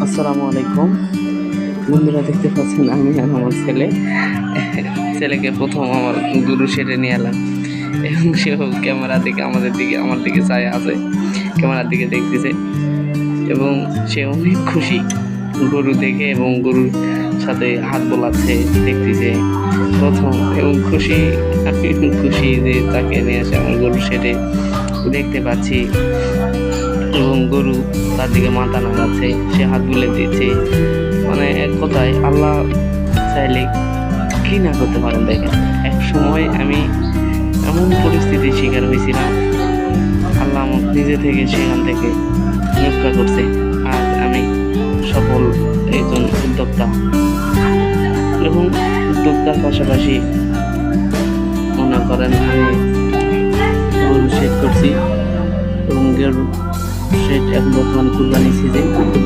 আসসালামু আলাইকুম। বন্ধুরা, দেখতে পাচ্ছেন আমি আর আমার ছেলেকে প্রথম আমার গরু সেরে নিয়ে এলাম এবং সেও ক্যামেরা দিকে আমার দিকে চায় আছে, ক্যামেরার দিকে দেখতেছে এবং সে অনেক খুশি গরু দেখে এবং গরুর সাথে হাত বোলাচ্ছে, দেখতেছে প্রথম এবং খুশি। আমি খুশি যে তাকে নিয়ে এসে আমার গরু সেরে দেখতে পাচ্ছি এবং গরু তার দিকে মাথা নাড়াচ্ছে, সে হাত বুলে দিচ্ছে। মানে এক কথায় আল্লাহ চাইলে কি না করতে পারেন। দেখেন, এক সময় আমি এমন পরিস্থিতির শিকার হয়েছিলাম, আল্লাহ আমার নিজে থেকে সেখান থেকে রক্ষা করছে। আজ আমি সফল একজন উদ্যোক্তা এবং উদ্যোক্তার পাশাপাশি মনে করেন আমি গরু শেড করছি এবং গরু শেড এখন বর্তমানে কুরবানি সিজন, কুরবানি